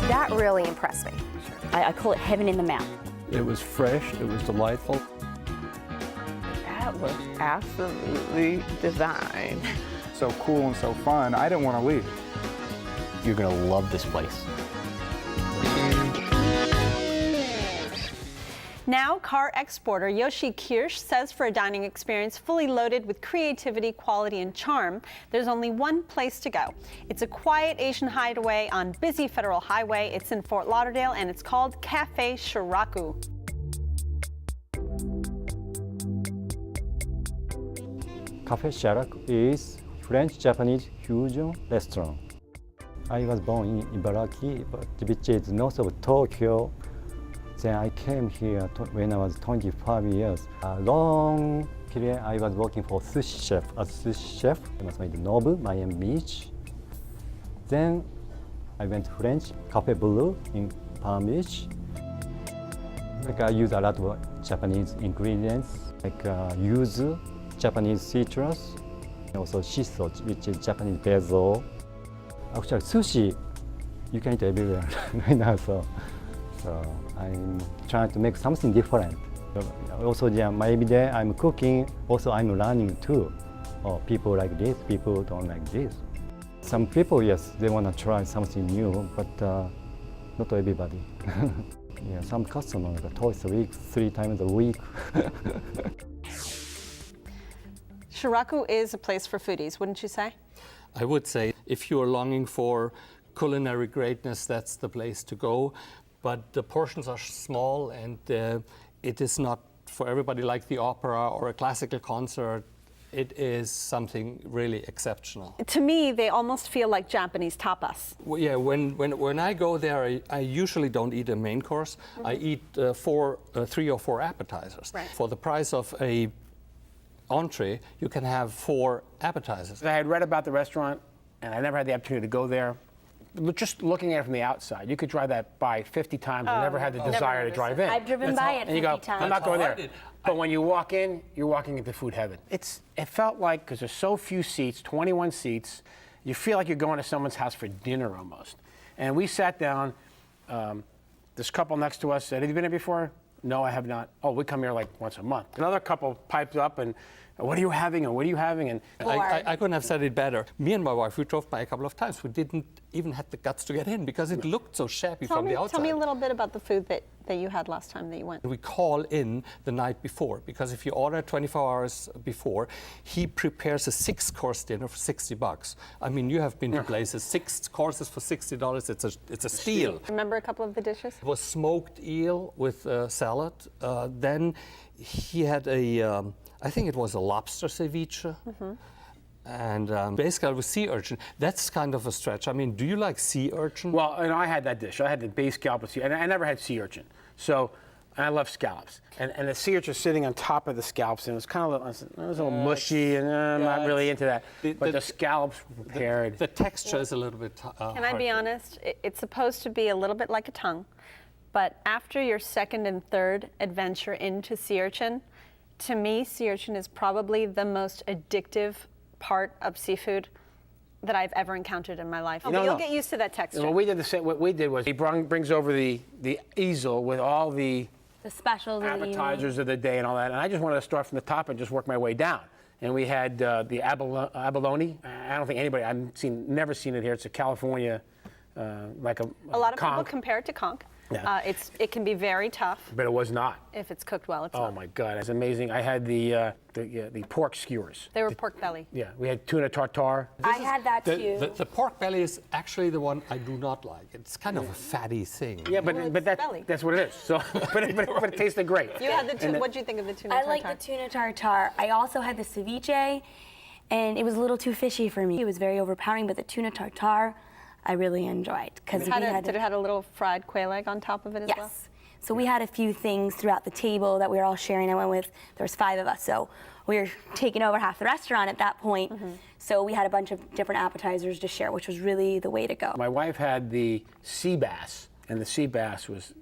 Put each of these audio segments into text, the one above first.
That really impressed me. I call it heaven in the mouth. It was fresh, it was delightful. That was absolutely divine. So cool and so fun, I didn't want to leave. You're gonna love this place. Now, car exporter YOSHI KIRSCH says for a dining experience fully loaded with creativity, quality, and charm, there's only one place to go. It's a quiet Asian hideaway on busy Federal Highway. It's in Fort Lauderdale, and it's called CAFÉ Sharaku. CAFÉ Sharaku is French-Japanese fusion restaurant. I was born in Ibaraki, which is north of Tokyo. Then I came here when I was 25 years. A long period I was working for sushi chef. As sushi chef, I was made Nobu, Miami Beach. Then I went to French, Café Bleu in Palm Beach. I use a lot of Japanese ingredients, like yuzu, Japanese citrus, and also shiso, which is Japanese basil. Actually, sushi, you can eat everywhere right now, so I'm trying to make something different. Also, my every day I'm cooking, also I'm learning too. Oh, people like this, people don't like this. Some people, yes, they want to try something new, but not everybody. Yeah, some customers twice a week, 3 times a week. Sharaku is a place for foodies, wouldn't you say? I would say if you are longing for culinary greatness, that's the place to go. But the portions are small, and it is not for everybody like the opera or a classical concert. It is something really exceptional. To me, they almost feel like Japanese tapas. Well, yeah, when I go there, I usually don't eat a main course. Mm-hmm. I eat 3 or 4 appetizers. Right. For the price of a entree, you can have 4 appetizers. I had read about the restaurant, and I never had the opportunity to go there. Just looking at it from the outside, you could drive that by 50 times and never had the desire to drive in. I've driven by it 50 times. I'm not going there. But when you walk in, you're walking into food heaven. It felt like, because there's so few seats, 21 seats, you feel like you're going to someone's house for dinner almost. And we sat down, this couple next to us said, have you been here before? No, I have not. Oh, we come here like once a month. Another couple piped up and, what are you having, and what are you having? And I couldn't have said it better. Me and my wife, we drove by a couple of times. We didn't even have the guts to get in because it looked so shabby from the outside. Tell me a little bit about the food that you had last time that you went. We call in the night before, because if you order 24 hours before, he prepares a 6-course dinner for $60. I mean, you have been to places, 6 courses for $60. It's a steal. Remember a couple of the dishes? It was smoked eel with salad. Then he had a I think it was a lobster ceviche. Mm-hmm. And basically with sea urchin. That's kind of a stretch. I mean, do you like sea urchin? Well, and I had that dish. I had the base scallop with sea, and I never had sea urchin. So, and I love scallops. And the sea urchin sitting on top of the scallops, and it was kind of a little mushy, and I'm not really into that. But the scallops were prepared. The texture is a little bit Can I be honest? It's supposed to be a little bit like a tongue. But after your second and third adventure into sea urchin, to me, sea urchin is probably the most addictive part of seafood that I've ever encountered in my life. You'll get used to that texture. Well, we did the same. What we did was he brings over the easel with all the specials, appetizers of the day and all that, and I just wanted to start from the top and just work my way down. And we had the abalone. I don't think anybody, never seen it here. It's a California, like a lot of conch. people compare it to conch. Yeah. It can be very tough. But it was not. If it's cooked well, it's not. Oh my God, it's amazing. I had the pork skewers. They were pork belly. Yeah, we had tuna tartare. I had that too. The pork belly is actually the one I do not like. It's kind of a fatty thing. Yeah, but that's what it is. So, but it tasted great. You had the tuna. What did you think of the tuna tartare? I like the tuna tartare. I also had the ceviche, and it was a little too fishy for me. It was very overpowering, but the tuna tartare, I really enjoyed. Did it have a little fried quail egg on top of it as well? Yes. So we had a few things throughout the table that we were all sharing. I went with, there was 5 of us, so we were taking over half the restaurant at that point. Mm-hmm. So we had a bunch of different appetizers to share, which was really the way to go. My wife had the sea bass, and the sea bass was,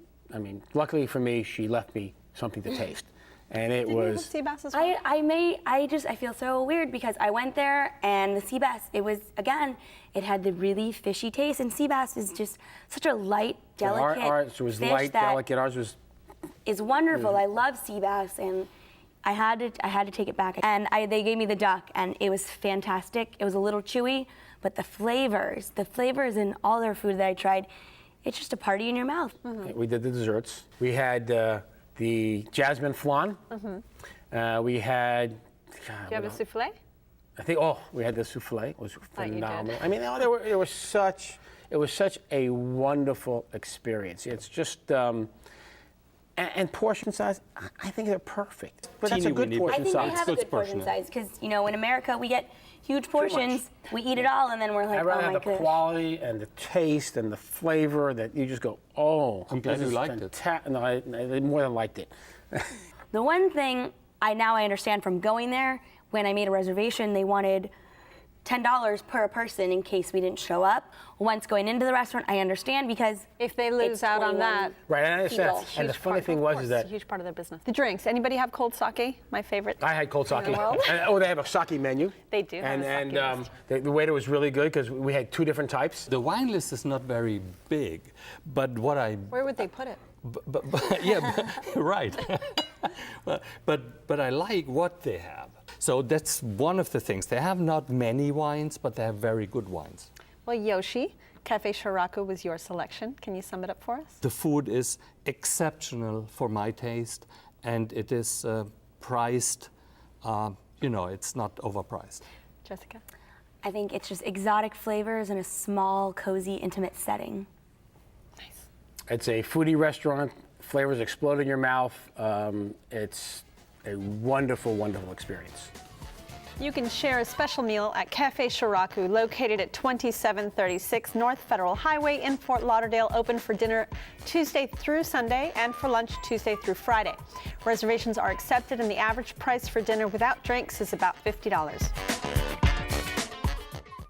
luckily for me, she left me something to taste. and it Did you have was. sea bass as well? I feel so weird because I went there and the sea bass, it had the really fishy taste, and sea bass is just such a light, delicate Ours was fish light, that delicate. Ours was. is wonderful. I love sea bass, and I had to take it back. And they gave me the duck, and it was fantastic. It was a little chewy, but the flavors in all their food that I tried, it's just a party in your mouth. We did the desserts. We had the jasmine flan. We had. Do you have a souffle? I think. We had the souffle. It was you did. phenomenal. I mean, it was such a wonderful experience. It's just. And portion size, I think they're perfect. But that's a Teeny good weeny, portion I think size. they have a good portion size because, in America we get huge portions, we eat it all, and then we're like, I'd rather oh my have the gosh. quality and the taste and the flavor that you just go, oh. I'm glad this you is liked it. No, I more than liked it. The one thing I understand from going there, when I made a reservation, they wanted $10 per person in case we didn't show up. Once going into the restaurant, I understand because If they lose it's out on 21 that, Right, and I understand. people. And the huge funny part- thing of was course, is it's that a huge part of their business. The drinks. Anybody have cold sake? My favorite. I had cold sake. In the world. And, they have a sake menu. They do have And, a sake list. the waiter was really good because we had 2 different types. The wine list is not very big, but what I Where would they put it? right. but I like what they have. So that's one of the things. They have not many wines, but they have very good wines. Well, Yoshi, Café Sharaku was your selection. Can you sum it up for us? The food is exceptional for my taste, and it is priced, it's not overpriced. Jessica? I think it's just exotic flavors in a small, cozy, intimate setting. Nice. It's a foodie restaurant. Flavors explode in your mouth. It's a wonderful, wonderful experience. You can share a special meal at Café Sharaku, located at 2736 North Federal Highway in Fort Lauderdale, open for dinner Tuesday through Sunday and for lunch Tuesday through Friday. Reservations are accepted, and the average price for dinner without drinks is about $50.